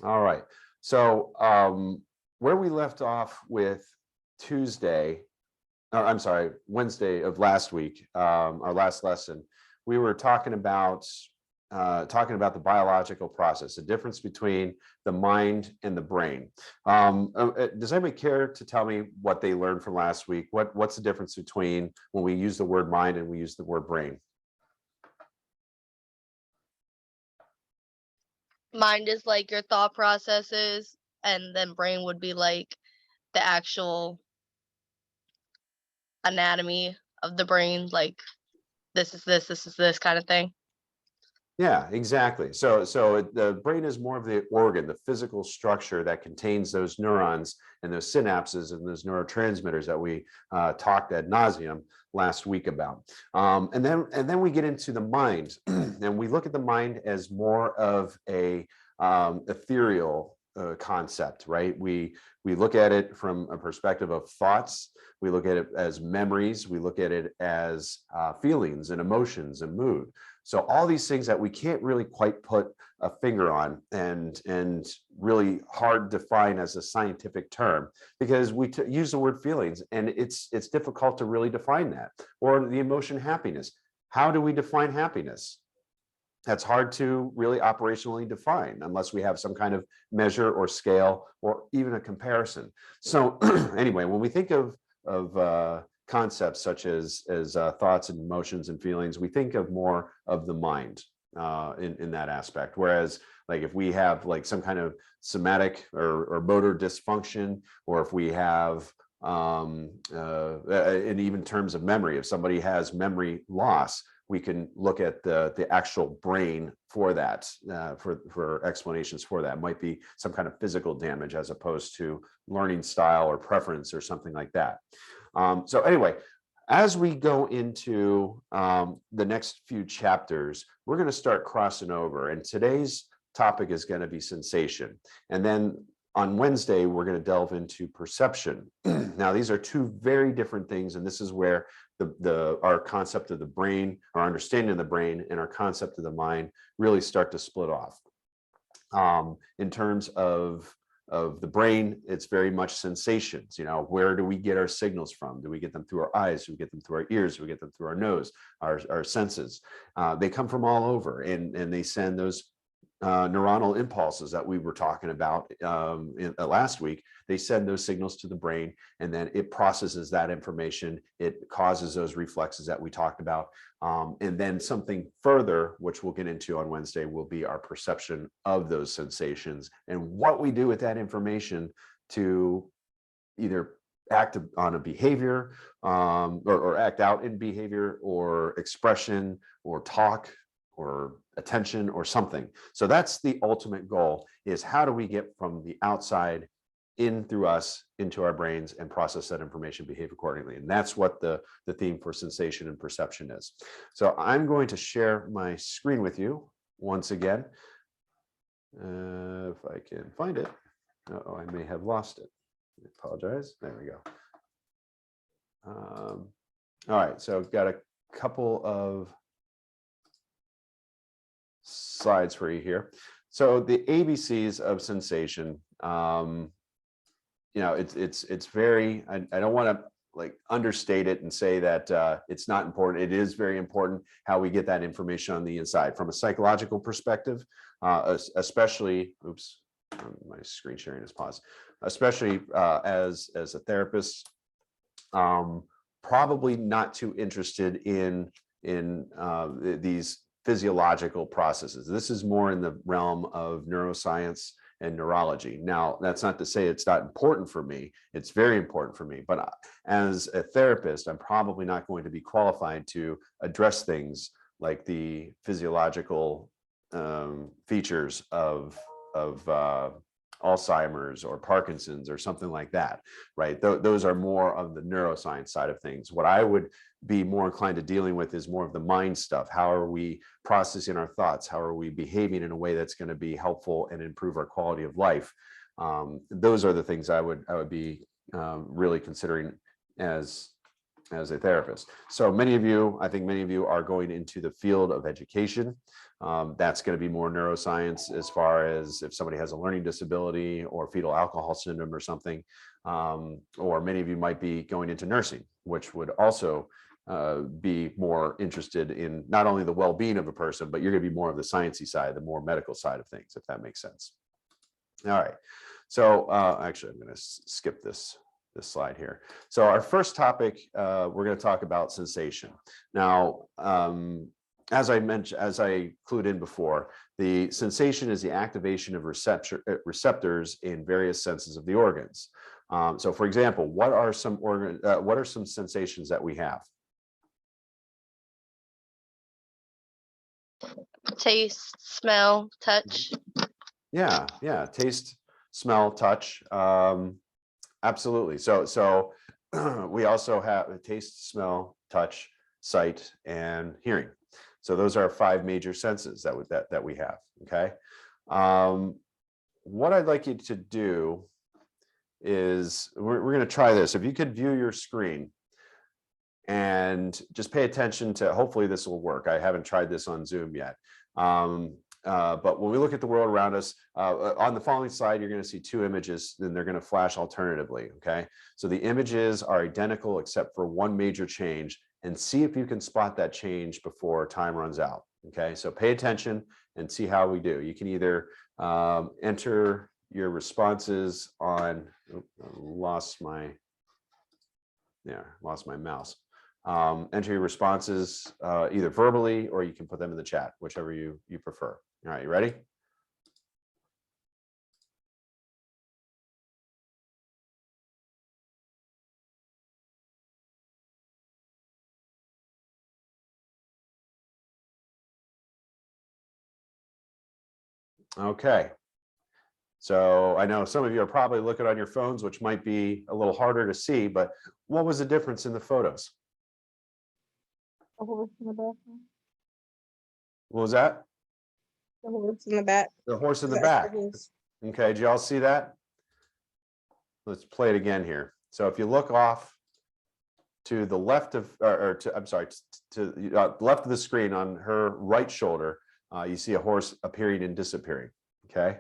All right. So where we left off with Tuesday, or I'm sorry, Wednesday of last week, our last lesson, we were talking about the biological process, the difference between the mind and the brain. Does anybody care to tell me what they learned from last week? What's the difference between when we use the word mind and we use the word brain? Mind is like your thought processes, and then brain would be like the actual anatomy of the brain, like this is this kind of thing. Yeah, exactly. So the brain is more of the organ, the physical structure that contains those neurons and those synapses and those neurotransmitters that we talked ad nauseum last week about. And then we get into the mind, and we look at the mind as more of a ethereal concept, right? We look at it from a perspective of thoughts. We look at it as memories. We look at it as feelings and emotions and mood. So all these things that we can't really quite put a finger on and really hard to define as a scientific term, because we use the word feelings and it's difficult to really define that. Or the emotion happiness. How do we define happiness? That's hard to really operationally define unless we have some kind of measure or scale or even a comparison. So anyway, when we think of concepts such as thoughts and emotions and feelings, we think of more of the mind in that aspect. Whereas, like, if we have like some kind of somatic or motor dysfunction, or if we have in even terms of memory, if somebody has memory loss, we can look at the actual brain for that, for explanations for that. It might be some kind of physical damage as opposed to learning style or preference or something like that. So anyway, as we go into the next few chapters, we're going to start crossing over. And today's topic is going to be sensation. And then on Wednesday, we're going to delve into perception. Now, these are two very different things. And this is where our concept of the brain, our understanding of the brain, and our concept of the mind really start to split off. In terms of the brain, it's very much sensations. Where do we get our signals from? Do we get them through our eyes? Do we get them through our ears? Do we get them through our nose, our senses? They come from all over, and they send those neuronal impulses that we were talking about last week. They send those signals to the brain, and then it processes that information. It causes those reflexes that we talked about. And then something further, which we'll get into on Wednesday, will be our perception of those sensations and what we do with that information to either act on a behavior or act out in behavior or expression or talk or attention or something. So that's the ultimate goal, is how do we get from the outside in through us into our brains and process that information, behave accordingly. And that's what the theme for sensation and perception is. So I'm going to share my screen with you once again. If I can find it. Oh, I may have lost it. I apologize. There we go. All right, so I've got a couple of slides for you here. So the ABCs of sensation, it's very, I don't want to like understate it and say that it's not important. It is very important how we get that information on the inside from a psychological perspective, especially, oops, my screen sharing is paused, especially as a therapist, probably not too interested in these physiological processes. This is more in the realm of neuroscience and neurology. Now, that's not to say it's not important for me. It's very important for me. But as a therapist, I'm probably not going to be qualified to address things like the physiological features of Alzheimer's or Parkinson's or something like that, right? Those are more of the neuroscience side of things. What I would be more inclined to dealing with is more of the mind stuff. How are we processing our thoughts? How are we behaving in a way that's going to be helpful and improve our quality of life? Those are the things I would be really considering as a therapist. So I think many of you are going into the field of education. That's going to be more neuroscience as far as if somebody has a learning disability or fetal alcohol syndrome or something. Or many of you might be going into nursing, which would also be more interested in not only the well-being of a person, but you're going to be more of the sciencey side, the more medical side of things, if that makes sense. All right. So actually, I'm going to skip this slide here. So our first topic, we're going to talk about sensation. Now, as I mentioned, as I clued in before, the sensation is the activation of receptors in various senses of the organs. So, for example, what are some sensations that we have? Taste, smell, touch. Yeah, taste, smell, touch. Absolutely. So we also have taste, smell, touch, sight, and hearing. So those are 5 major senses that we have. Okay. What I'd like you to do is we're going to try this. If you could view your screen and just pay attention to, hopefully this will work. I haven't tried this on Zoom yet. But when we look at the world around us, on the following slide, you're going to see 2 images, then they're going to flash alternatively. Okay. So the images are identical except for one major change, and see if you can spot that change before time runs out. Okay. So pay attention and see how we do. You can either enter your responses on, lost my mouse. Enter your responses either verbally, or you can put them in the chat, whichever you prefer. All right, you ready? Okay. So I know some of you are probably looking on your phones, which might be a little harder to see, but what was the difference in the photos? The horse in the back. What was that? The horse in the back. The horse in the That's back. the horse. Okay, did y'all see that? Let's play it again here. So if you look off to the left of, I'm sorry, to the left of the screen on her right shoulder, you see a horse appearing and disappearing. Okay.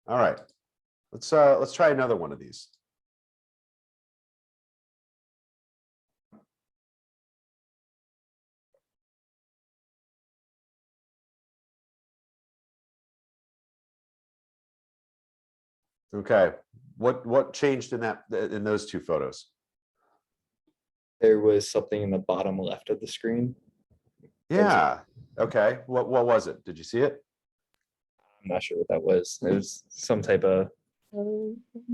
All right. Let's try another one of these. Okay. What changed in those 2 photos? There was something in the bottom left of the screen. Yeah. Okay. What was it? Did you see it? I'm not sure what that was. It was some type of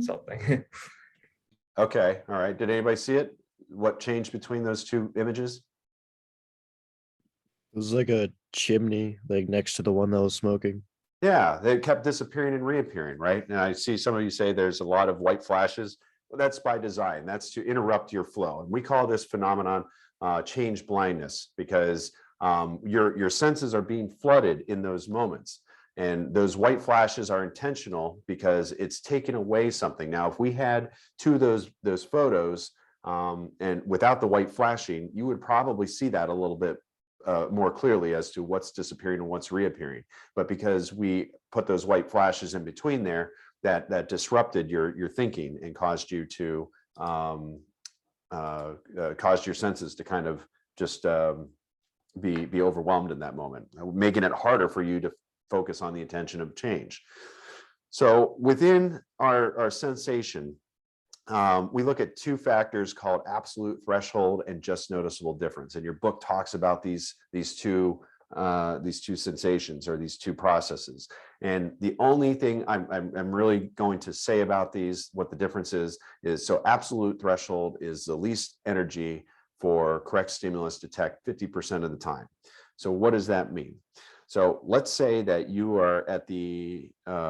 something. Okay. All right. Did anybody see it? What changed between those 2 images? It was like a chimney, like next to the one that was smoking. Yeah, they kept disappearing and reappearing, right? And I see some of you say there's a lot of white flashes. Well, that's by design. That's to interrupt your flow. And we call this phenomenon change blindness, because your senses are being flooded in those moments. And those white flashes are intentional because it's taken away something. Now, if we had 2 of those photos and without the white flashing, you would probably see that a little bit more clearly as to what's disappearing and what's reappearing. But because we put those white flashes in between there, that disrupted your thinking and caused you to caused your senses to kind of just be overwhelmed in that moment, making it harder for you to focus on the intention of change. So within our sensation, we look at 2 factors called absolute threshold and just noticeable difference. And your book talks about these two sensations, or these 2 processes. And the only thing I'm really going to say about these, what the difference is so absolute threshold is the least energy for correct stimulus detect 50% of the time. So what does that mean? So let's say that you are at the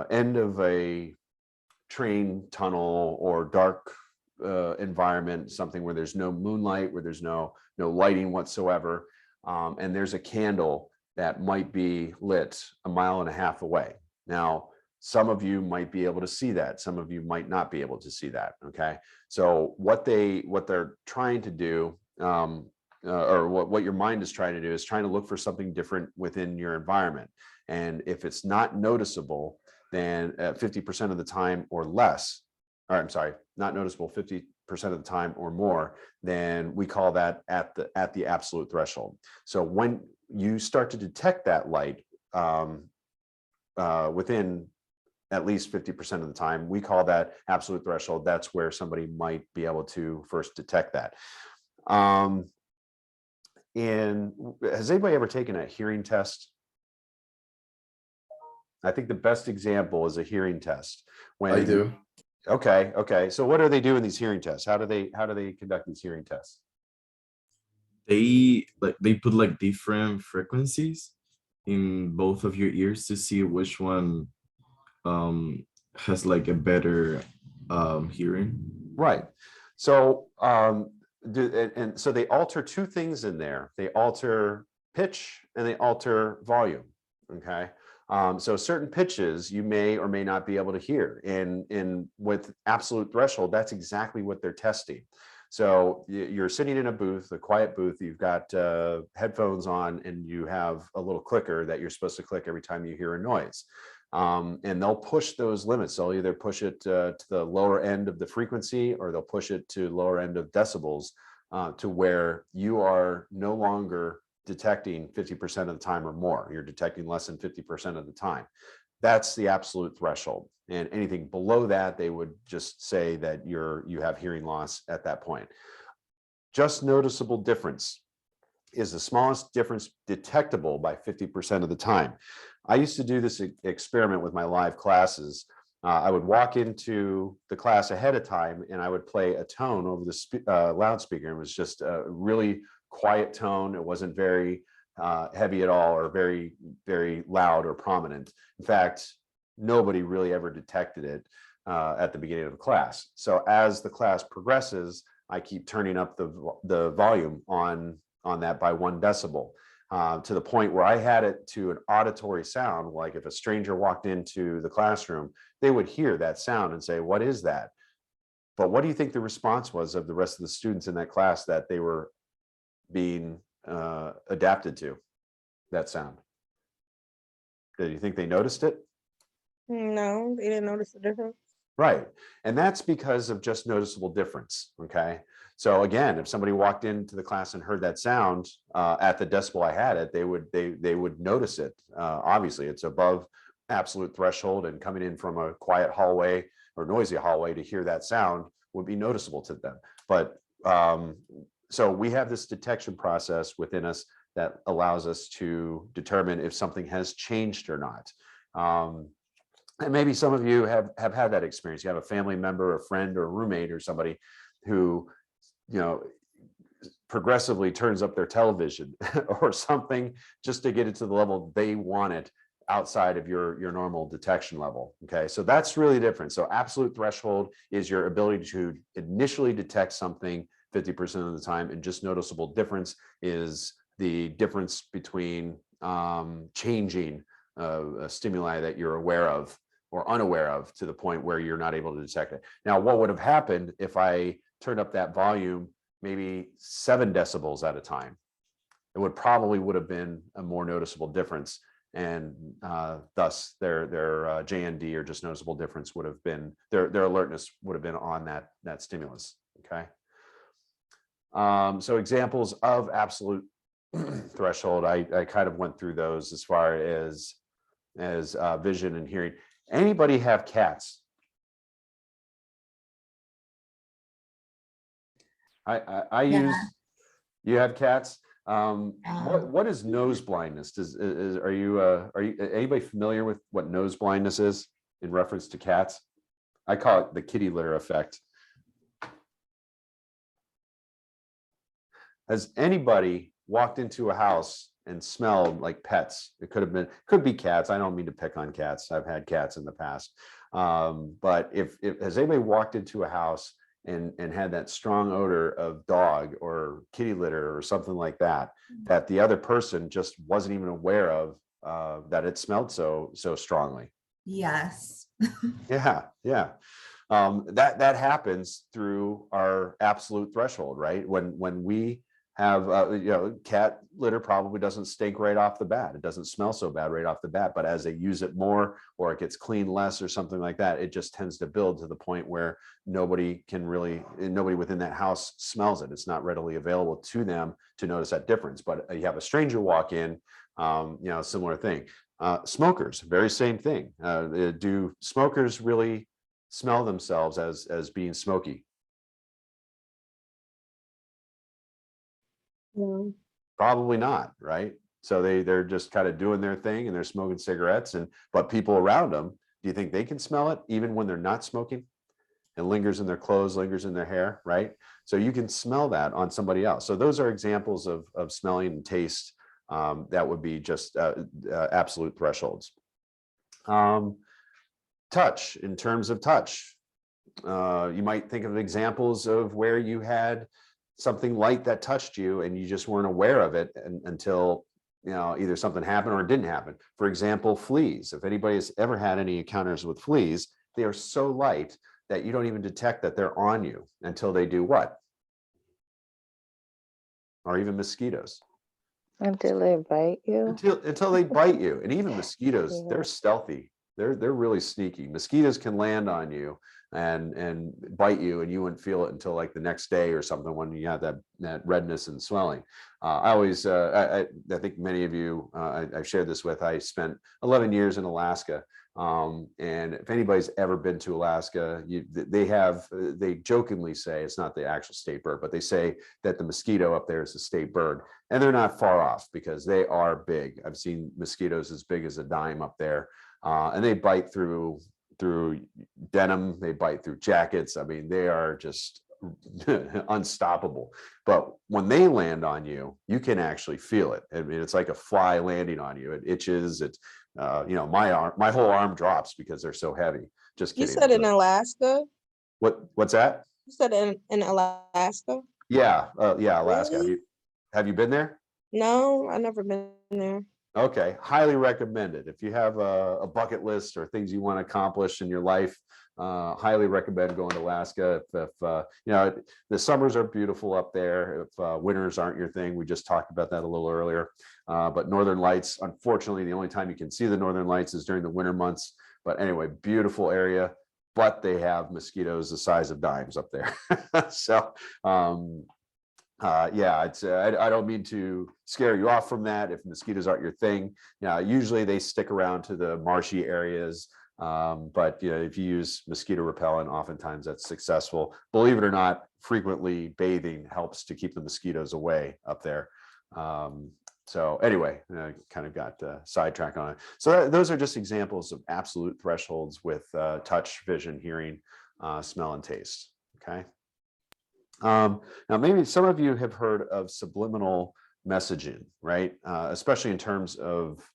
end of a train tunnel or dark environment, something where there's no moonlight, where there's no lighting whatsoever, and there's a candle that might be lit 1.5 miles away. Now, some of you might be able to see that, some of you might not be able to see that. Okay, so what they're trying to do or what your mind is trying to do is trying to look for something different within your environment. And if it's not noticeable, then 50% of the time or less, or I'm sorry, not noticeable 50% of the time or more, then we call that at the absolute threshold. So when you start to detect that light within at least 50% of the time, we call that absolute threshold. That's where somebody might be able to first detect that. And has anybody ever taken a hearing test? I think the best example is a hearing test. When I do. Okay. So what do they do in these hearing tests? How do they conduct these hearing tests? They put like different frequencies in both of your ears to see which one has like a better hearing. Right. So and so they alter two things in there. They alter pitch and they alter volume. Okay. So certain pitches you may or may not be able to hear. And with absolute threshold, that's exactly what they're testing. So you're sitting in a booth, a quiet booth, you've got headphones on, and you have a little clicker that you're supposed to click every time you hear a noise. And they'll push those limits. They'll either push it to the lower end of the frequency, or they'll push it to lower end of decibels to where you are no longer detecting 50% of the time or more. You're detecting less than 50% of the time. That's the absolute threshold. And anything below that, they would just say that you have hearing loss at that point. Just noticeable difference is the smallest difference detectable by 50% of the time. I used to do this experiment with my live classes. I would walk into the class ahead of time and I would play a tone over the loudspeaker. It was just a really quiet tone. It wasn't very heavy at all, or very, very loud or prominent. In fact, nobody really ever detected it at the beginning of the class. So as the class progresses, I keep turning up the volume on that by 1 decibel to the point where I had it to an auditory sound. Like if a stranger walked into the classroom, they would hear that sound and say, "What is that?" But what do you think the response was of the rest of the students in that class that they were being adapted to that sound? Do you think they noticed it? No, they didn't notice the difference. Right. And that's because of just noticeable difference. Okay. So again, if somebody walked into the class and heard that sound at the decibel I had it, they would notice it. Obviously, it's above absolute threshold, and coming in from a quiet hallway or noisy hallway to hear that sound would be noticeable to them. But so we have this detection process within us that allows us to determine if something has changed or not. And maybe some of you have had that experience. You have a family member, a friend, or a roommate, or somebody who, progressively turns up their television or something just to get it to the level they want it outside of your normal detection level. Okay, so that's really different. So absolute threshold is your ability to initially detect something 50% of the time, and just noticeable difference is the difference between changing a stimuli that you're aware of or unaware of to the point where you're not able to detect it. Now, what would have happened if I turned up that volume maybe 7 decibels at a time? It would have been a more noticeable difference, and thus their JND, or just noticeable difference, would have been their alertness would have been on that stimulus. Okay. So examples of absolute threshold, I kind of went through those as far as vision and hearing. Anybody have cats? I Yeah. use. You have cats. What is nose blindness? Are you anybody familiar with what nose blindness is in reference to cats? I call it the kitty litter effect. Has anybody walked into a house and smelled like pets? It could be cats. I don't mean to pick on cats. I've had cats in the past. But if has anybody walked into a house and had that strong odor of dog or kitty litter or something like that, that the other person just wasn't even aware of, that it smelled so strongly? Yes. Yeah. That happens through our absolute threshold, right? When we have, cat litter probably doesn't stink right off the bat. It doesn't smell so bad right off the bat, but as they use it more or it gets cleaned less or something like that, it just tends to build to the point where nobody within that house smells it. It's not readily available to them to notice that difference. But you have a stranger walk in, similar thing. Smokers, very same thing. Do smokers really smell themselves as being smoky? No. Probably not, right? So they're just kind of doing their thing and they're smoking cigarettes, but people around them, do you think they can smell it even when they're not smoking? It lingers in their clothes, lingers in their hair, right? So you can smell that on somebody else. So those are examples of smelling and taste that would be just absolute thresholds. Touch, in terms of touch, you might think of examples of where you had something light that touched you and you just weren't aware of it until either something happened or it didn't happen. For example, fleas. If anybody has ever had any encounters with fleas, they are so light that you don't even detect that they're on you until they do what? Or even mosquitoes. Until they bite you. Until they bite you. And even mosquitoes, Yeah. they're stealthy. They're really sneaky. Mosquitoes can land on you and bite you, and you wouldn't feel it until like the next day or something when you have that redness and swelling. I think many of you I've shared this with. I spent 11 years in Alaska, and if anybody's ever been to Alaska, they jokingly say, it's not the actual state bird, but they say that the mosquito up there is the state bird, and they're not far off because they are big. I've seen mosquitoes as big as a dime up there, and they bite through denim, they bite through jackets. I mean, they are just unstoppable. But when they land on you, you can actually feel it. I mean, it's like a fly landing on you. It itches. My whole arm drops because they're so heavy. Just You kidding. said in Alaska? What's that? You said in Alaska? Yeah, Alaska. Really? Have you been there? No, I never been there. Okay, highly recommend it. If you have a bucket list or things you want to accomplish in your life, highly recommend going to Alaska. If the summers are beautiful up there. If winters aren't your thing, we just talked about that a little earlier. But Northern Lights, unfortunately, the only time you can see the Northern Lights is during the winter months. But anyway, beautiful area. But they have mosquitoes the size of dimes up there. So I don't mean to scare you off from that if mosquitoes aren't your thing. Usually they stick around to the marshy areas, but if you use mosquito repellent, oftentimes that's successful. Believe it or not, frequently bathing helps to keep the mosquitoes away up there. So anyway, I kind of got sidetracked on it. So those are just examples of absolute thresholds with touch, vision, hearing, smell, and taste. Okay. Now, maybe some of you have heard of subliminal messaging, right? Especially in terms of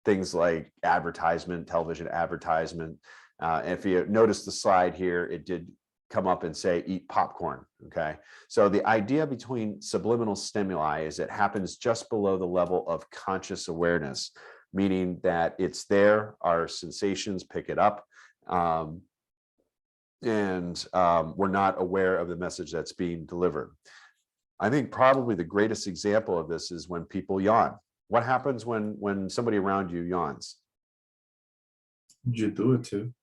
things like advertisement, television advertisement. If you notice the slide here, it did come up and say, eat popcorn, okay? So the idea between subliminal stimuli is it happens just below the level of conscious awareness, meaning that it's there, our sensations pick it up, and we're not aware of the message that's being delivered. I think probably the greatest example of this is when people yawn. What happens when somebody around you yawns? You do it too.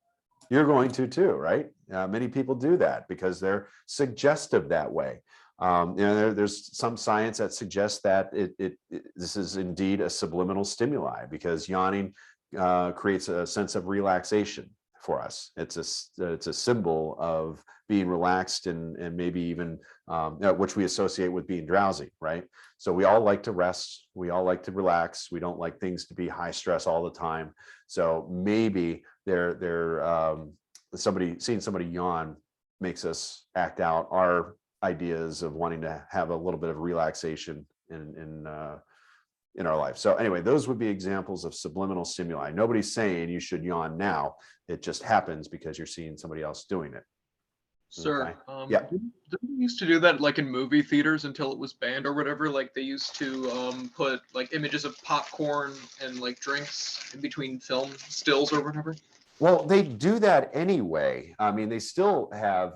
You're going to too, right? Many people do that because they're suggestive that way. There's some science that suggests that this is indeed a subliminal stimuli because yawning creates a sense of relaxation for us. It's a symbol of being relaxed and maybe even which we associate with being drowsy, right? So we all like to rest. We all like to relax. We don't like things to be high stress all the time. So maybe seeing somebody yawn makes us act out our ideas of wanting to have a little bit of relaxation in our life. So anyway, those would be examples of subliminal stimuli. Nobody's saying you should yawn now. It just happens because you're seeing somebody else doing it. Sir, Okay. Yeah. didn't they used to do that like in movie theaters until it was banned or whatever? Like they used to put like images of popcorn and like drinks in between film stills or whatever. Well, they do that anyway. I mean, they still have,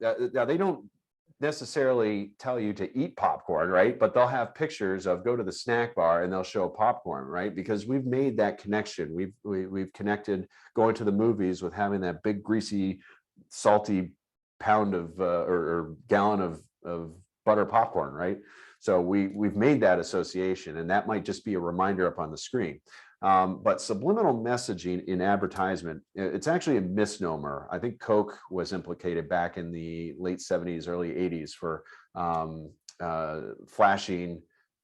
they don't necessarily tell you to eat popcorn, right? But they'll have pictures of go to the snack bar and they'll show popcorn, right? Because we've made that connection. We've connected going to the movies with having that big greasy, salty pound of or gallon of butter popcorn, right? So we've made that association, and that might just be a reminder up on the screen. But subliminal messaging in advertisement, it's actually a misnomer. I think Coke was implicated back in the late 70s, early 80s for flashing.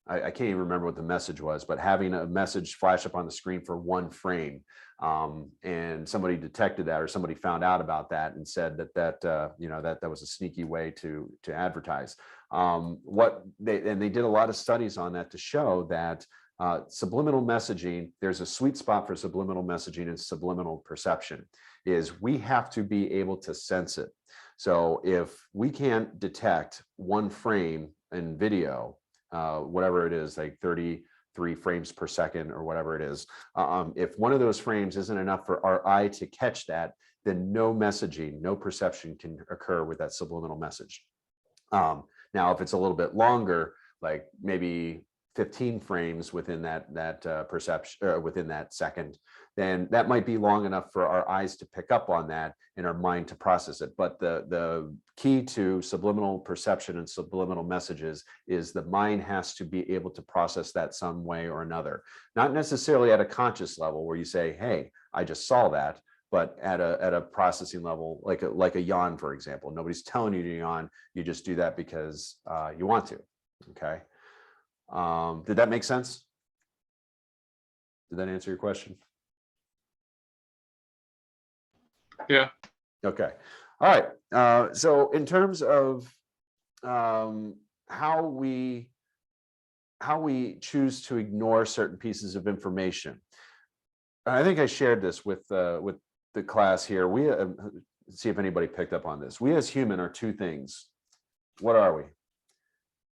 I can't even remember what the message was, but having a message flash up on the screen for one frame. And somebody detected that, or somebody found out about that and said that was a sneaky way to advertise. They did a lot of studies on that to show that subliminal messaging, there's a sweet spot for subliminal messaging and subliminal perception, is we have to be able to sense it. So if we can't detect one frame in video, whatever it is, like 33 frames per second or whatever it is, if one of those frames isn't enough for our eye to catch that, then no messaging, no perception can occur with that subliminal message. Now, if it's a little bit longer, like maybe 15 frames within that perception, within that second, then that might be long enough for our eyes to pick up on that and our mind to process it. But the key to subliminal perception and subliminal messages is the mind has to be able to process that some way or another, not necessarily at a conscious level where you say, hey, I just saw that, but at a processing level, like a yawn, for example. Nobody's telling you to yawn, you just do that because you want to. Okay. Did that make sense? Did that answer your question? Yeah. Okay. All right. So in terms of how we choose to ignore certain pieces of information, I think I shared this with the class here. We see if anybody picked up on this. We as human are two things. What are we?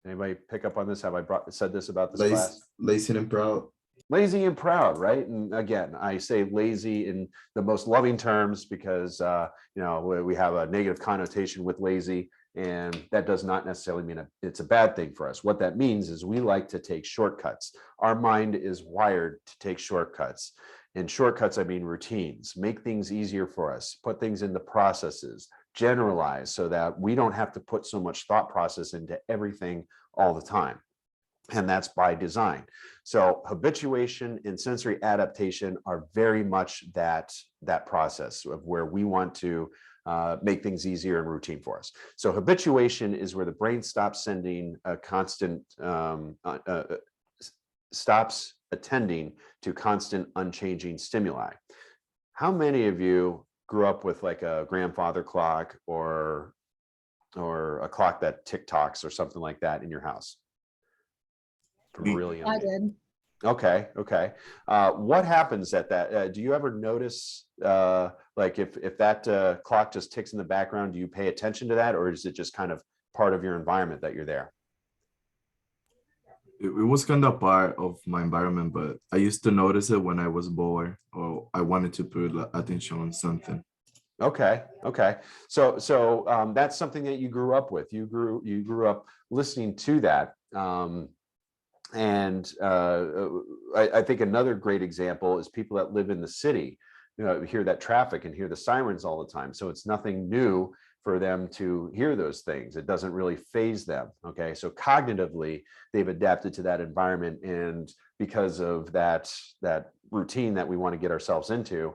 Anybody pick up on this? Have I said this about this class? Lazy and proud. Lazy and proud, right? And again, I say lazy in the most loving terms because we have a negative connotation with lazy, and that does not necessarily mean it's a bad thing for us. What that means is we like to take shortcuts. Our mind is wired to take shortcuts. And shortcuts, I mean routines, make things easier for us, put things into processes, generalize so that we don't have to put so much thought process into everything all the time. And that's by design. So habituation and sensory adaptation are very much that process of where we want to make things easier and routine for us. So habituation is where the brain stops sending a constant, stops attending to constant unchanging stimuli. How many of you grew up with like a grandfather clock or a clock that tick-tocks or something like that in your house? From really young I age? did. Okay. What happens at that? Do you ever notice like if that clock just ticks in the background, do you pay attention to that, or is it just kind of part of your environment that you're there? It was kind of part of my environment, but I used to notice it when I was bored or I wanted to put attention on something. Okay. So that's something that you grew up with. You grew up listening to that. I think another great example is people that live in the city, hear that traffic and hear the sirens all the time. So it's nothing new for them to hear those things. It doesn't really faze them. Okay. So cognitively, they've adapted to that environment. And because of that routine that we want to get ourselves into,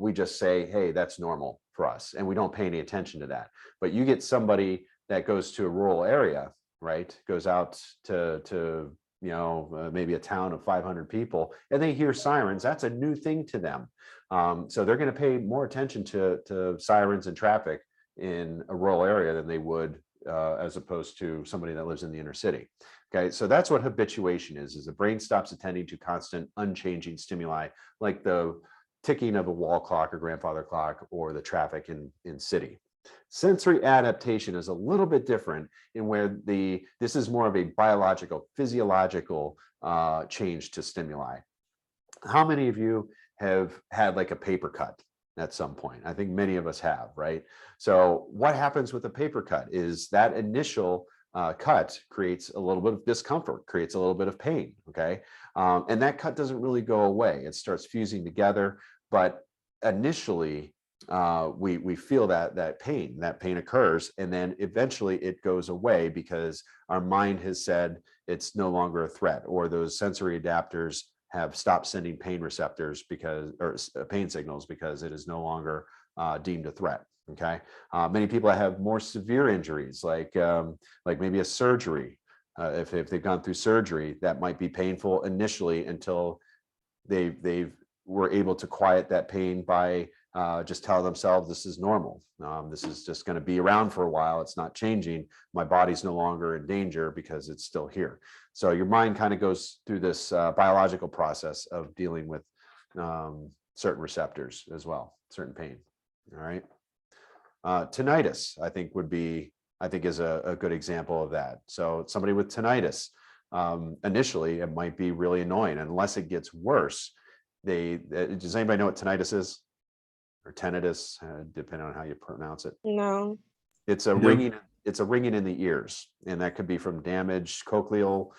we just say, hey, that's normal for us. And we don't pay any attention to that. But you get somebody that goes to a rural area, right? Goes out to maybe a town of 500 people, and they hear sirens. That's a new thing to them. So they're going to pay more attention to sirens and traffic in a rural area than they would as opposed to somebody that lives in the inner city. Okay, so that's what habituation is the brain stops attending to constant unchanging stimuli, like the ticking of a wall clock or grandfather clock or the traffic in city. Sensory adaptation is a little bit different in where this is more of a biological, physiological change to stimuli. How many of you have had like a paper cut? at some point. I think many of us have, right? So what happens with a paper cut is that initial cut creates a little bit of discomfort, creates a little bit of pain, okay? And that cut doesn't really go away. It starts fusing together, but initially we feel that pain occurs, and then eventually it goes away because our mind has said it's no longer a threat, or those sensory adapters have stopped sending pain receptors pain signals because it is no longer deemed a threat. Okay. Many people have more severe injuries, like maybe a surgery. If they've gone through surgery, that might be painful initially until they were able to quiet that pain by just tell themselves this is normal. This is just going to be around for a while. It's not changing. My body's no longer in danger because it's still here. So your mind kind of goes through this biological process of dealing with certain receptors as well, certain pain. All right. Tinnitus, I think is a good example of that. So somebody with tinnitus, initially it might be really annoying. Unless it gets worse, does anybody know what tinnitus is? Or tinnitus, depending on how you pronounce it. No. It's a ringing. It's a ringing in the ears, and that could be from damaged cochlear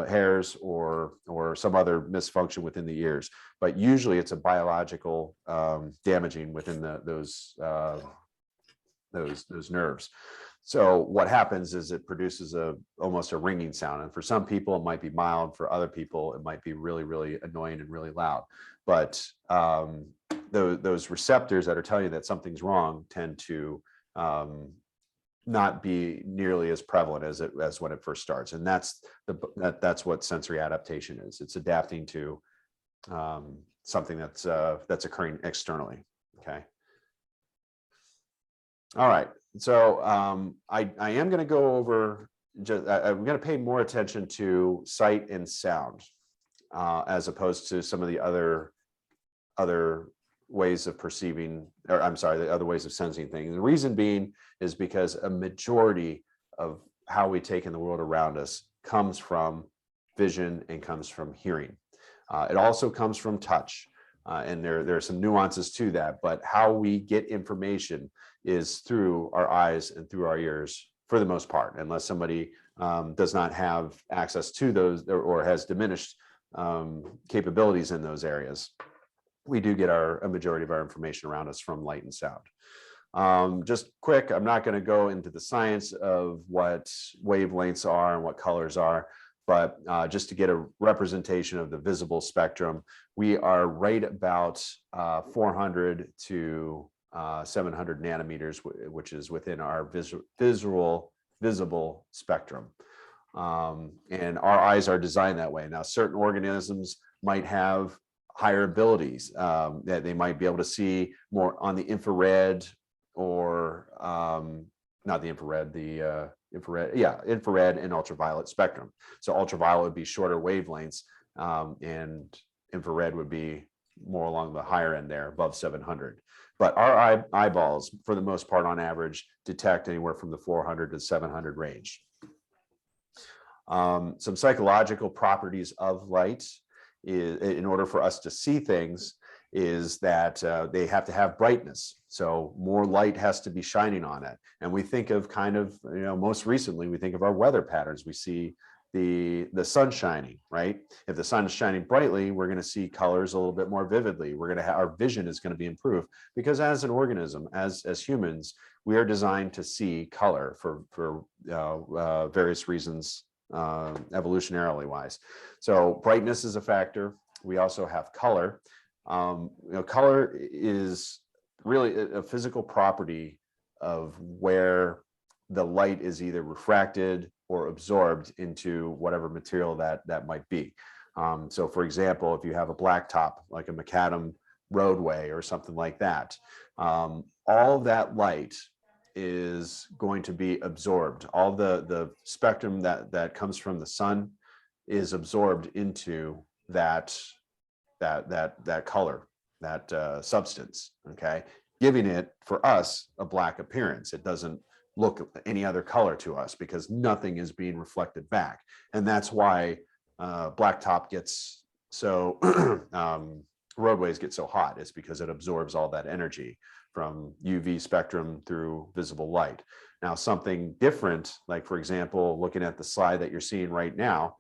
hairs or some other misfunction within the ears. But usually, it's a biological damaging within those nerves. So what happens is it produces almost a ringing sound, and for some people it might be mild. For other people, it might be really, really annoying and really loud. But those receptors that are telling you that something's wrong tend to not be nearly as prevalent as when it first starts, and that's what sensory adaptation is. It's adapting to something that's occurring externally. Okay. All right. So I am going to go over. I'm going to pay more attention to sight and sound as opposed to some of the other ways of perceiving, or I'm sorry, the other ways of sensing things. The reason being is because a majority of how we take in the world around us comes from vision and comes from hearing. It also comes from touch, and there are some nuances to that, but how we get information is through our eyes and through our ears for the most part, unless somebody does not have access to those or has diminished capabilities in those areas. We do get a majority of our information around us from light and sound. Just quick, I'm not going to go into the science of what wavelengths are and what colors are, but just to get a representation of the visible spectrum, we are right about 400 to 700 nanometers, which is within our visible spectrum. And our eyes are designed that way. Now, certain organisms might have higher abilities, that they might be able to see more on the infrared, or not the infrared, infrared and ultraviolet spectrum. So ultraviolet would be shorter wavelengths, and infrared would be more along the higher end there, above 700. But our eyeballs, for the most part, on average, detect anywhere from the 400 to 700 range. Some psychological properties of light in order for us to see things is that they have to have brightness. So more light has to be shining on it. And we think of most recently, we think of our weather patterns. We see the sun shining, right? If the sun is shining brightly, we're going to see colors a little bit more vividly. We're going to have, our vision is going to be improved, because as an organism, as humans, we are designed to see color for various reasons, evolutionarily wise. So brightness is a factor. We also have color. Color is really a physical property of where the light is either refracted or absorbed into whatever material that might be. So for example, if you have a blacktop, like a macadam roadway or something like that, all of that light is going to be absorbed. All the spectrum that comes from the sun is absorbed into that color, that substance, okay, giving it, for us, a black appearance. It doesn't look any other color to us because nothing is being reflected back. And that's why blacktop gets so roadways get so hot is because it absorbs all that energy from UV spectrum through visible light. Now, something different, like for example, looking at the slide that you're seeing right now,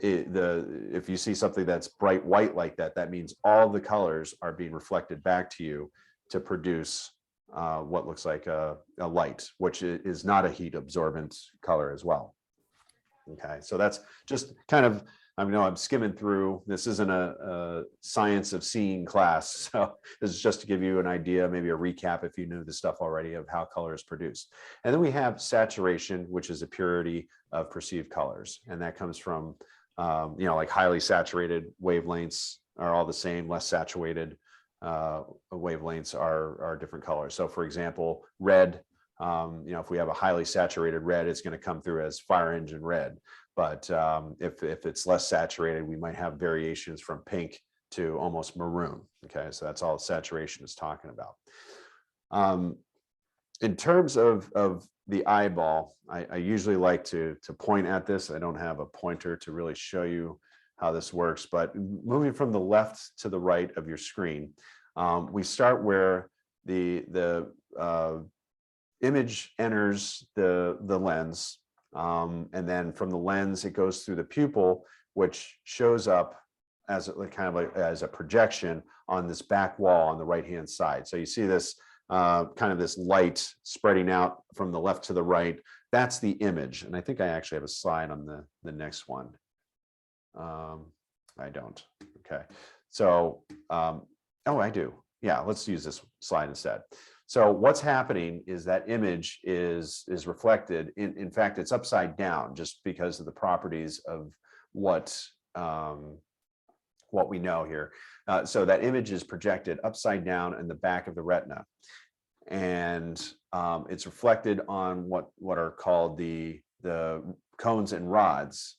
if you see something that's bright white like that, that means all the colors are being reflected back to you to produce what looks like a light, which is not a heat absorbent color as well. Okay, so that's just kind of, I know I'm skimming through. This isn't a science of seeing class. So this is just to give you an idea, maybe a recap if you knew the stuff already of how color is produced. And then we have saturation, which is a purity of perceived colors. And that comes from, like highly saturated wavelengths are all the same, less saturated wavelengths are different colors. So for example, red, if we have a highly saturated red, it's going to come through as fire engine red. But if it's less saturated, we might have variations from pink to almost maroon. Okay, so that's all saturation is talking about. In terms of the eyeball, I usually like to point at this. I don't have a pointer to really show you how this works, but moving from the left to the right of your screen, we start where the image enters the lens. And then from the lens, it goes through the pupil, which shows up as as a projection on this back wall on the right-hand side. So you see this kind of this light spreading out from the left to the right. That's the image. And I think I actually have a slide on the next one. I don't. Okay. So, oh, I do. Yeah, let's use this slide instead. So what's happening is that image is reflected. In fact, it's upside down just because of the properties of what we know here. So that image is projected upside down in the back of the retina, and it's reflected on what are called the cones and rods,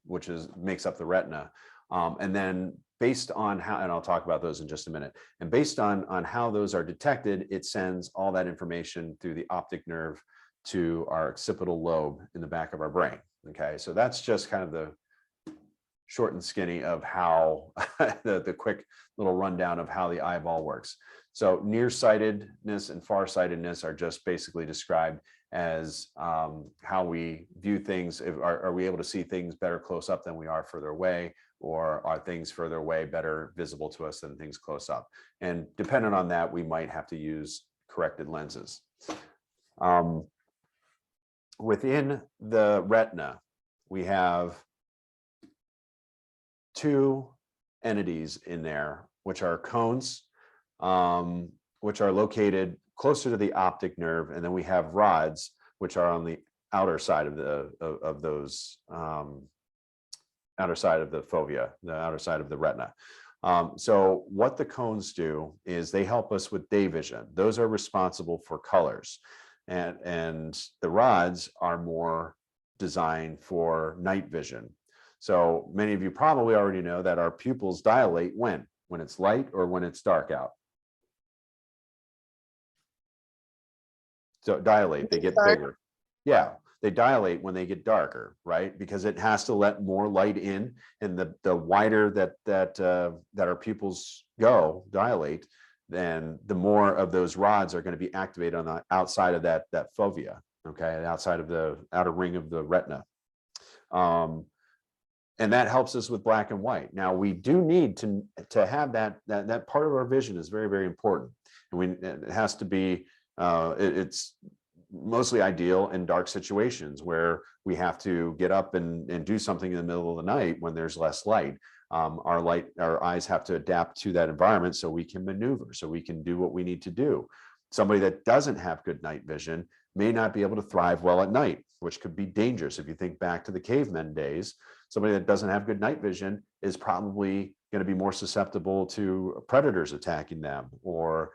which makes up the retina, and then based on how, and I'll talk about those in just a minute, and based on how those are detected, it sends all that information through the optic nerve to our occipital lobe in the back of our brain. Okay, so that's just kind of the short and skinny of how the quick little rundown of how the eyeball works. So nearsightedness and farsightedness are just basically described as how we view things. Are we able to see things better close up than we are further away, or are things further away better visible to us than things close up? And depending on that, we might have to use corrected lenses. Within the retina, we have two entities in there, which are cones, which are located closer to the optic nerve, and then we have rods, which are on the outer side of those outer side of the fovea, the outer side of the retina. So what the cones do is they help us with day vision. Those are responsible for colors, and the rods are more designed for night vision. So many of you probably already know that our pupils dilate when it's light or when it's dark out. So dilate, they get bigger. Yeah, they dilate when they get darker, right? Because it has to let more light in, and the wider that our pupils dilate, then the more of those rods are going to be activated on the outside of that fovea, okay, outside of the outer ring of the retina. And that helps us with black and white. Now, we do need to have that part of our vision is very, very important. And it has to be, it's mostly ideal in dark situations where we have to get up and do something in the middle of the night when there's less light. Our eyes have to adapt to that environment so we can maneuver, so we can do what we need to do. Somebody that doesn't have good night vision may not be able to thrive well at night, which could be dangerous. If you think back to the cavemen days, somebody that doesn't have good night vision is probably going to be more susceptible to predators attacking them, or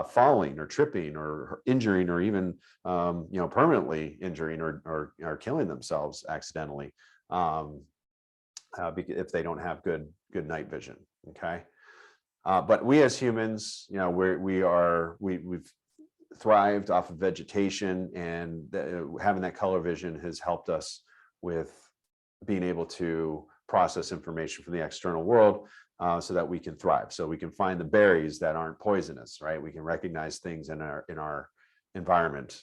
falling or tripping or injuring, or even permanently injuring or killing themselves accidentally if they don't have good night vision. Okay, but we as humans, we've thrived off of vegetation, and having that color vision has helped us with being able to process information from the external world so that we can thrive. So we can find the berries that aren't poisonous, right? We can recognize things in our environment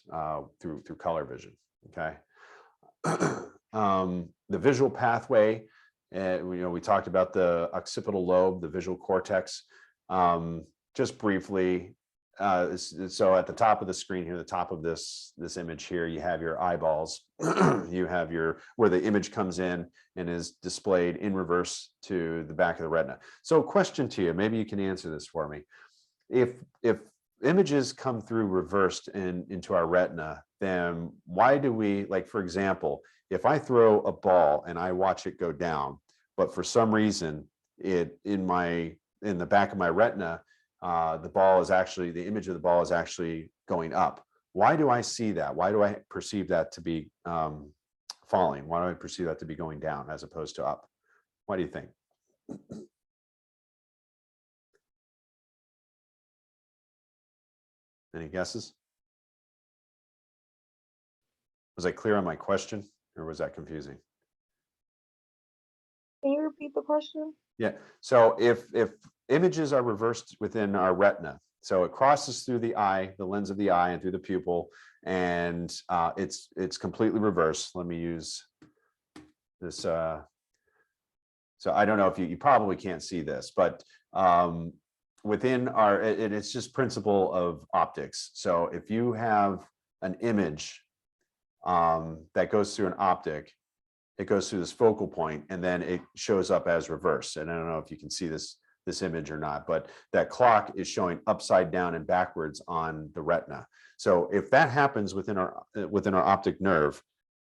through color vision. Okay. The visual pathway, we talked about the occipital lobe, the visual cortex. Just briefly, so at the top of the screen here, the top of this image here, you have your eyeballs. You have where the image comes in and is displayed in reverse to the back of the retina. So question to you, maybe you can answer this for me. If images come through reversed into our retina, then why do we, like, for example, if I throw a ball and I watch it go down, but for some reason in the back of my retina, the image of the ball is actually going up. Why do I see that? Why do I perceive that to be falling? Why do I perceive that to be going down as opposed to up? What do you think? Any guesses? Was I clear on my question, or was that confusing? Can you repeat the question? Yeah. So if images are reversed within our retina, so it crosses through the eye, the lens of the eye, and through the pupil, and it's completely reversed. Let me use this. So I don't know if you probably can't see this, but within it's just principle of optics. So if you have an image that goes through an optic, it goes through this focal point, and then it shows up as reverse. And I don't know if you can see this image or not, but that clock is showing upside down and backwards on the retina. So if that happens within our optic nerve,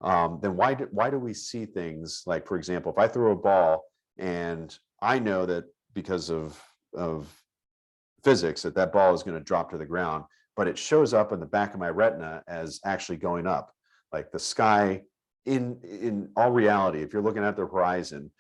then why do we see things like, for example, if I throw a ball and I know that because of physics that ball is going to drop to the ground, but it shows up in the back of my retina as actually going up, like the sky. In all reality, if you're looking at the horizon,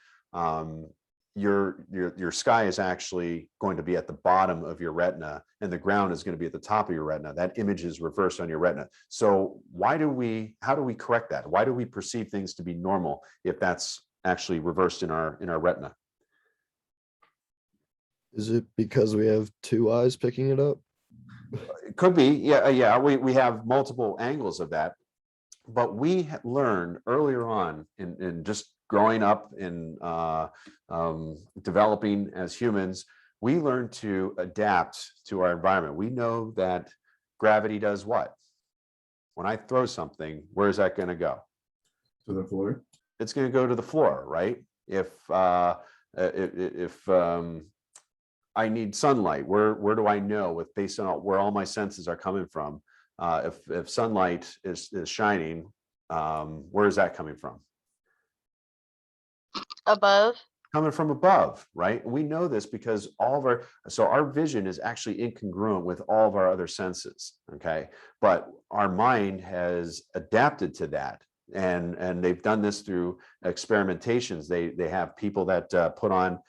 your sky is actually going to be at the bottom of your retina, and the ground is going to be at the top of your retina. That image is reversed on your retina. So how do we correct that? Why do we perceive things to be normal if that's actually reversed in our retina? Is it because we have two eyes picking it up? It could be. Yeah. We have multiple angles of that. But we learned earlier on in just growing up and developing as humans, we learned to adapt to our environment. We know that gravity does what? When I throw something, where is that going to go? To the floor. It's going to go to the floor, right? If I need sunlight, where do I know based on where all my senses are coming from? If sunlight is shining, where is that coming from? Above. Coming from above, right? We know this because our vision is actually incongruent with all of our other senses. Okay, but our mind has adapted to that, and they've done this through experimentations. They have people that put on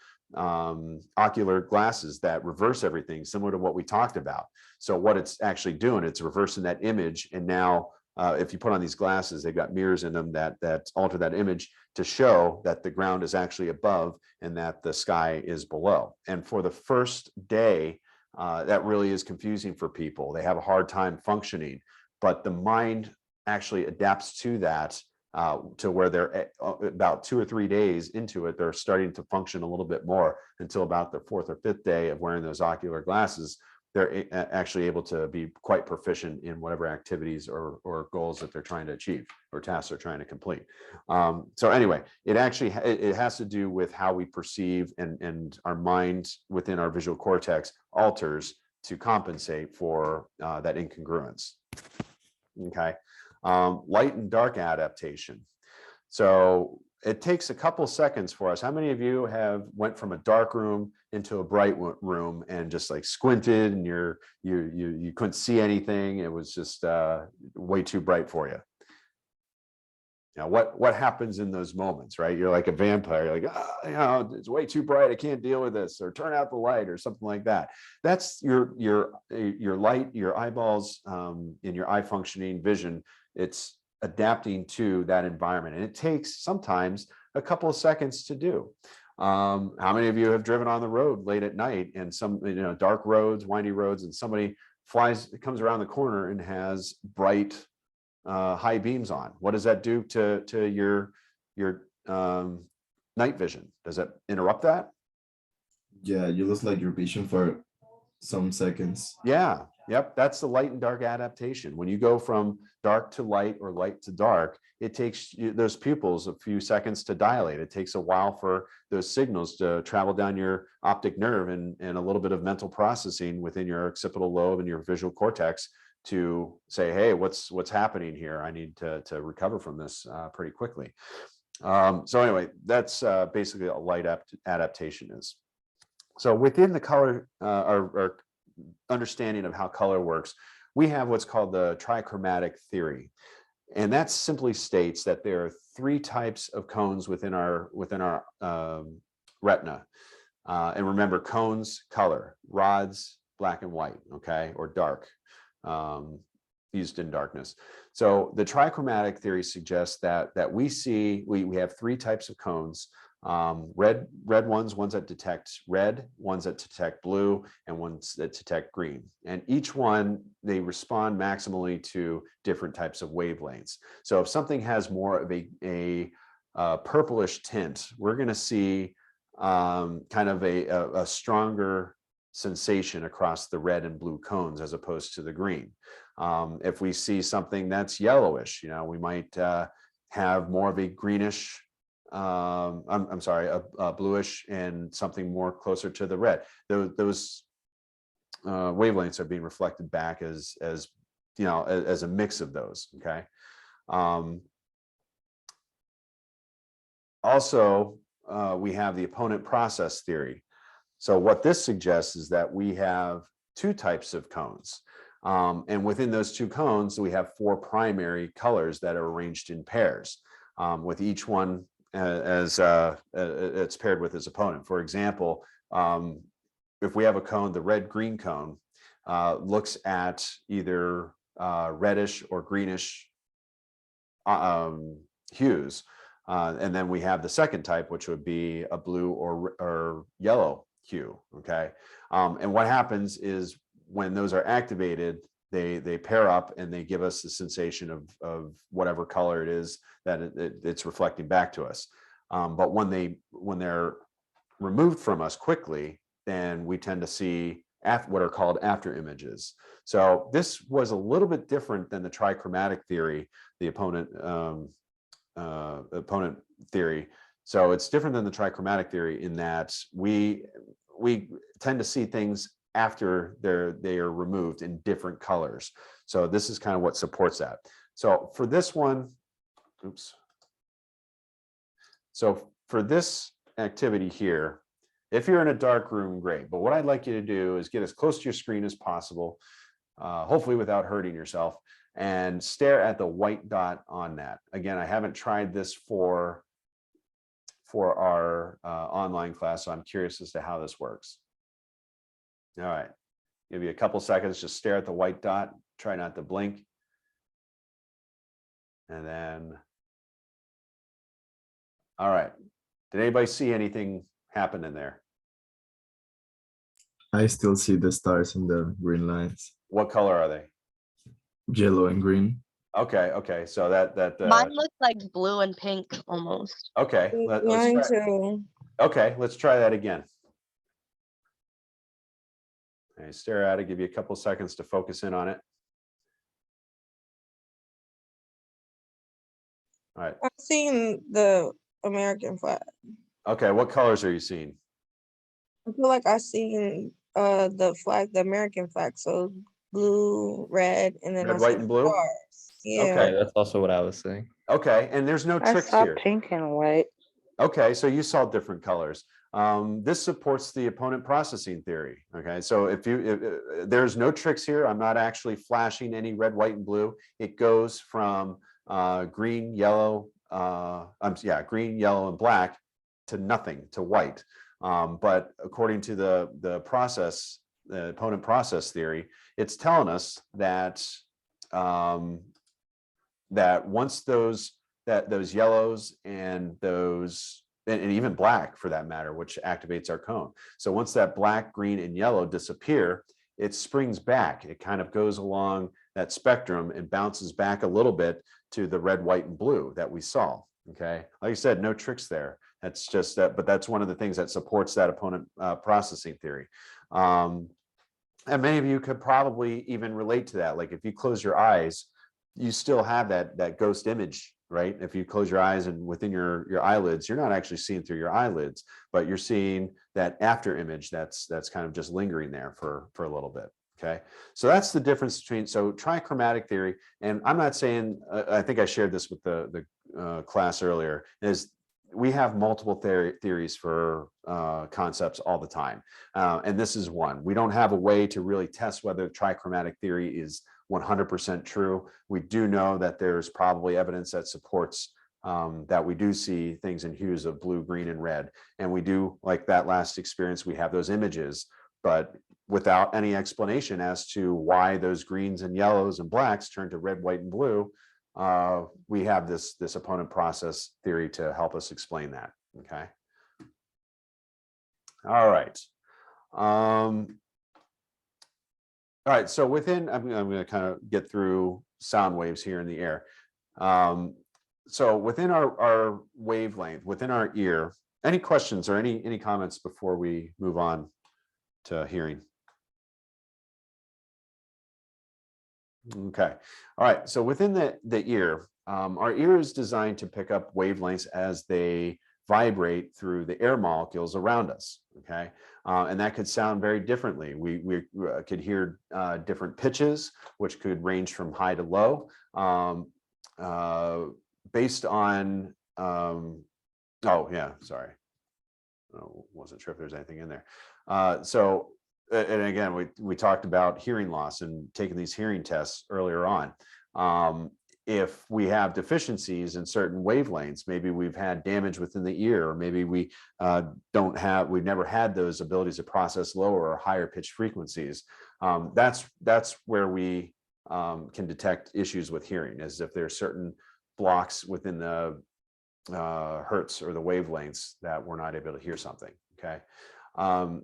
ocular glasses that reverse everything, similar to what we talked about. So what it's actually doing, it's reversing that image. And now if you put on these glasses, they've got mirrors in them that alter that image to show that the ground is actually above and that the sky is below. And for the first day, that really is confusing for people. They have a hard time functioning, but the mind actually adapts to that, to where they're about 2 or 3 days into it, they're starting to function a little bit more, until about the 4th or 5th day of wearing those ocular glasses, they're actually able to be quite proficient in whatever activities or goals that they're trying to achieve or tasks they're trying to complete. So anyway, it has to do with how we perceive, and our mind within our visual cortex alters to compensate for that incongruence. Okay. Light and dark adaptation. So it takes a couple seconds for us. How many of you have went from a dark room into a bright room and just like squinted and you couldn't see anything? It was just way too bright for you. Now, what happens in those moments, right? You're like a vampire. You're like, it's way too bright. I can't deal with this, or turn out the light, or something like that. That's your light, your eyeballs, in your eye functioning vision. It's adapting to that environment, and it takes sometimes a couple of seconds to do. How many of you have driven on the road late at night and some, dark roads, windy roads, and somebody comes around the corner and has bright high beams on? What does that do to your night vision? Does that interrupt that? Yeah, you lose like your vision for some seconds. Yeah, yep. That's the light and dark adaptation. When you go from dark to light or light to dark, it takes those pupils a few seconds to dilate. It takes a while for those signals to travel down your optic nerve and a little bit of mental processing within your occipital lobe and your visual cortex to say, hey, what's happening here? I need to recover from this pretty quickly. So anyway, that's basically a light adaptation is. So within the color or understanding of how color works, we have what's called the trichromatic theory. And that simply states that there are 3 types of cones within our retina. And remember, cones, color, rods, black and white, okay, or dark, used in darkness. So the trichromatic theory suggests that we have 3 types of cones. Red ones that detect red, ones that detect blue, and ones that detect green. And each one, they respond maximally to different types of wavelengths. So if something has more of a purplish tint, we're going to see kind of a stronger sensation across the red and blue cones as opposed to the green. If we see something that's yellowish, we might have more of a greenish, I'm sorry, a bluish and something more closer to the red. Those wavelengths are being reflected back as a mix of those. Okay. Also, we have the opponent process theory. So what this suggests is that we have 2 types of cones. And within those 2 cones, we have 4 primary colors that are arranged in pairs, with each one as it's paired with its opponent. For example, if we have a cone, the red-green cone looks at either reddish or greenish hues. And then we have the second type, which would be a blue or yellow hue, okay? And what happens is when those are activated, they pair up and they give us the sensation of whatever color it is that it's reflecting back to us. But when they're removed from us quickly, then we tend to see what are called after images. So this was a little bit different than the trichromatic theory, the opponent theory. So it's different than the trichromatic theory in that we tend to see things after they are removed in different colors. So this is kind of what supports that. So for this one, so for this activity here, if you're in a dark room, great. But what I'd like you to do is get as close to your screen as possible, hopefully without hurting yourself, and stare at the white dot on that. Again, I haven't tried this for our online class, so I'm curious as to how this works. All right, give you a couple seconds, just stare at the white dot, try not to blink. And then, all right, did anybody see anything happen in there? I still see the stars and the green lines, What color are they? yellow and green. Okay, so that Mine looks like blue and pink almost. okay, Mine too. let's try that again. Okay, stare at it, give you a couple seconds to focus in on it. All right. I've seen the American flag. Okay, what colors are you seeing? I feel like I've seen the flag, the American flag. So blue, red, and then Red, I white, see and blue? stars. Yeah. Okay. Yeah, that's also what I was saying. Okay, and there's no I tricks saw here. pink and white. Okay, so you saw different colors. This supports the opponent processing theory. Okay, so if there's no tricks here, I'm not actually flashing any red, white, and blue. It goes from green, yellow, green, yellow, and black to nothing, to white. But according to the opponent process theory, it's telling us that that once those yellows and those and even black for that matter, which activates our cone. So once that black, green, and yellow disappear, it springs back. It kind of goes along that spectrum and bounces back a little bit to the red, white, and blue that we saw. Okay, like I said, no tricks there. That's just that, but that's one of the things that supports that opponent processing theory. And many of you could probably even relate to that. Like if you close your eyes, you still have that ghost image, right? If you close your eyes and within your eyelids, you're not actually seeing through your eyelids, but you're seeing that after image that's kind of just lingering there for a little bit. Okay, so that's the difference between, so trichromatic theory, and I'm not saying, I think I shared this with the class earlier, is we have multiple theories for concepts all the time. And this is one. We don't have a way to really test whether trichromatic theory is 100% true. We do know that there's probably evidence that supports that we do see things in hues of blue, green, and red. And we do, like that last experience, we have those images, but without any explanation as to why those greens and yellows and blacks turn to red, white, and blue, we have this opponent process theory to help us explain that. Okay. All right. All right. So within, I'm going to kind of get through sound waves here in the air. So within our wavelength, within our ear, any questions or any comments before we move on to hearing? Okay. All right. So within the ear, our ear is designed to pick up wavelengths as they vibrate through the air molecules around us. Okay. And that could sound very differently. We could hear different pitches, which could range from high to low, based on, oh yeah, sorry. Wasn't sure if there's anything in there. And again, we talked about hearing loss and taking these hearing tests earlier on. If we have deficiencies in certain wavelengths, maybe we've had damage within the ear, or maybe we've never had those abilities to process lower or higher pitch frequencies. That's where we can detect issues with hearing, as if there's certain blocks within the hertz or the wavelengths that we're not able to hear something. Okay.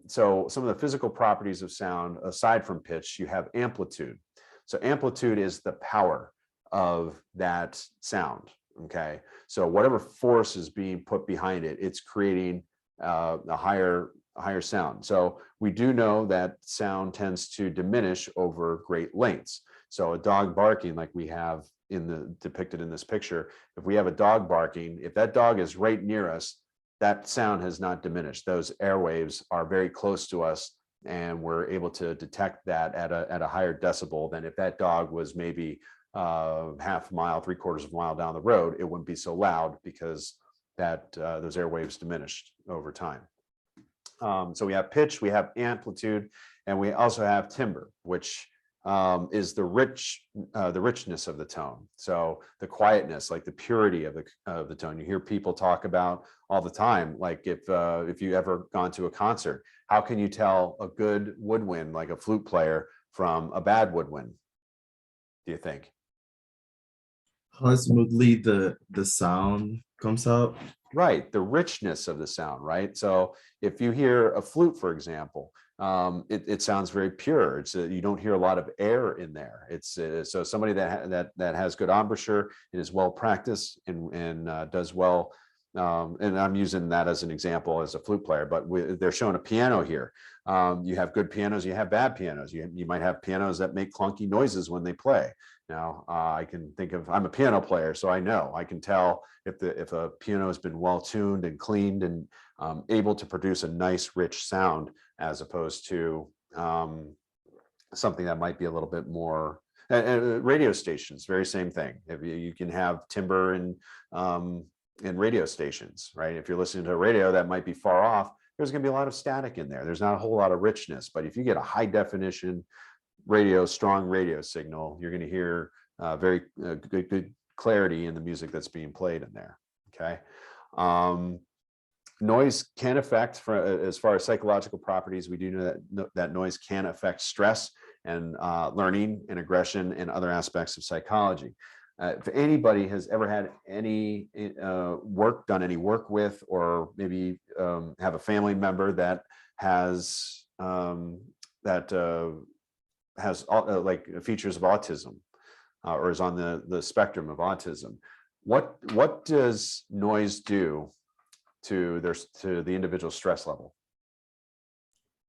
So some of the physical properties of sound, aside from pitch, you have amplitude. So amplitude is the power of that sound. Okay. So whatever force is being put behind it, it's creating a higher sound. So we do know that sound tends to diminish over great lengths. So a dog barking, like we have depicted in this picture, if we have a dog barking, if that dog is right near us, that sound has not diminished. Those airwaves are very close to us, and we're able to detect that at a higher decibel than if that dog was maybe half a mile, 3/4 of a mile down the road. It wouldn't be so loud because those airwaves diminished over time. So we have pitch, we have amplitude, and we also have timbre, which is the richness of the tone. So the quietness, like the purity of the tone. You hear people talk about all the time, like if you ever gone to a concert, how can you tell a good woodwind, like a flute player, from a bad woodwind, do you think? How smoothly the sound comes out. Right, the richness of the sound, right? So if you hear a flute, for example, it sounds very pure. You don't hear a lot of air in there. So somebody that has good embouchure and is well practiced and does well. And I'm using that as an example as a flute player, but they're showing a piano here. You have good pianos, you have bad pianos. You might have pianos that make clunky noises when they play. Now, I can think of, I'm a piano player, so I can tell if a piano has been well tuned and cleaned and able to produce a nice, rich sound, as opposed to something that might be a little bit more. Radio stations, very same thing. If you can have timbre in radio stations, right? If you're listening to a radio that might be far off, there's going to be a lot of static in there. There's not a whole lot of richness. But if you get a high definition strong radio signal, you're going to hear very good clarity in the music that's being played in there. Okay. Noise can affect, as far as psychological properties, we do know that noise can affect stress and learning and aggression and other aspects of psychology. If anybody has ever had any done any work with, or maybe have a family member that has like features of autism, or is on the spectrum of autism, what does noise do to the individual stress level?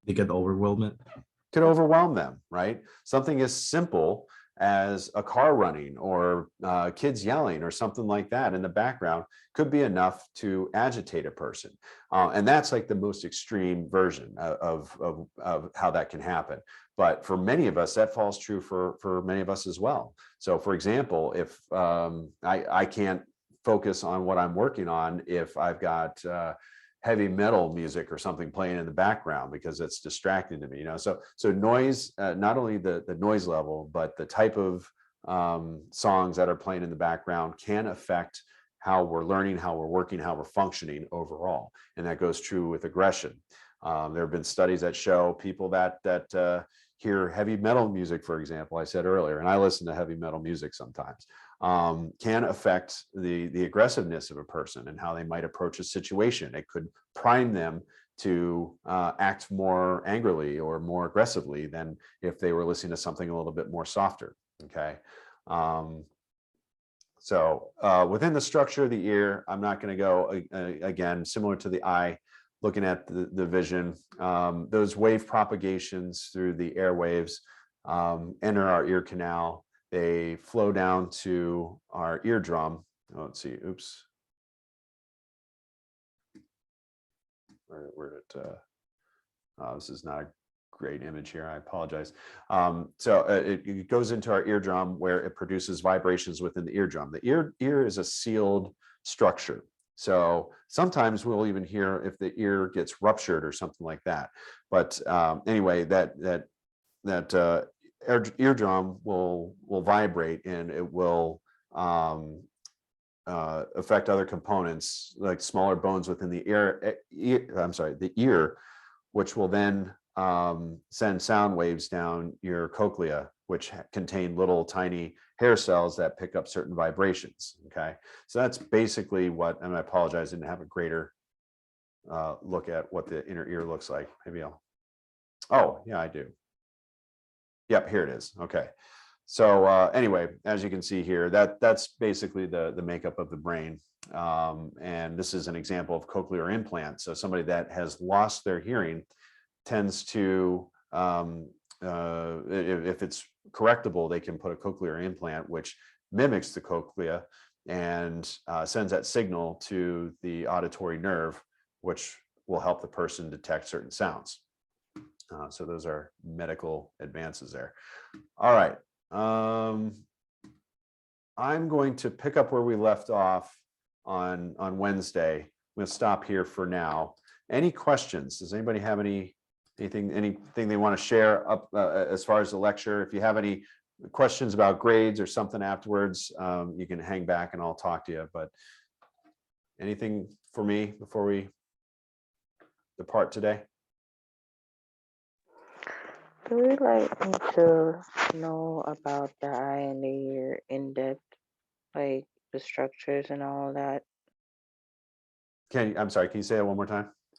They get overwhelmed. Could overwhelm them, right? Something as simple as a car running, or kids yelling, or something like that in the background could be enough to agitate a person. And that's like the most extreme version of how that can happen. But for many of us, that falls true for many of us as well. So for example, if I can't focus on what I'm working on if I've got heavy metal music or something playing in the background, because it's distracting to me, so noise, not only the noise level, but the type of songs that are playing in the background can affect how we're learning, how we're working, how we're functioning overall. And that goes true with aggression. There have been studies that show people that hear heavy metal music, for example, I said earlier, and I listen to heavy metal music sometimes, can affect the aggressiveness of a person and how they might approach a situation. It could prime them to act more angrily or more aggressively than if they were listening to something a little bit more softer. Okay. So within the structure of the ear, I'm not going to go again, similar to the eye, looking at the vision, those wave propagations through the airwaves enter our ear canal. They flow down to our eardrum. Oh, let's see. Oops. Where did this is not a great image here. I apologize. So it goes into our eardrum, where it produces vibrations within the eardrum. The ear is a sealed structure. So sometimes we'll even hear if the ear gets ruptured or something like that. But anyway, that eardrum will vibrate, and it will affect other components, like smaller bones within the ear, which will then send sound waves down your cochlea, which contain little tiny hair cells that pick up certain vibrations. Okay, so that's basically what, and I apologize, I didn't have a greater look at what the inner ear looks like. Maybe oh yeah, I do. Yep, here it is. Okay. So anyway, as you can see here, that's basically the makeup of the brain. And this is an example of cochlear implant. So somebody that has lost their hearing tends to, if it's correctable, they can put a cochlear implant, which mimics the cochlea and sends that signal to the auditory nerve, which will help the person detect certain sounds. So those are medical advances there. All right. I'm going to pick up where we left off on Wednesday. We'll stop here for now. Any questions? Does anybody have anything they want to share up as far as the lecture? If you have any questions about grades or something afterwards, you can hang back and I'll talk to you. But anything for me before we depart today? Do we need to know about the eye and the ear in depth, like the structures and all that? I'm sorry, can you say that one more time?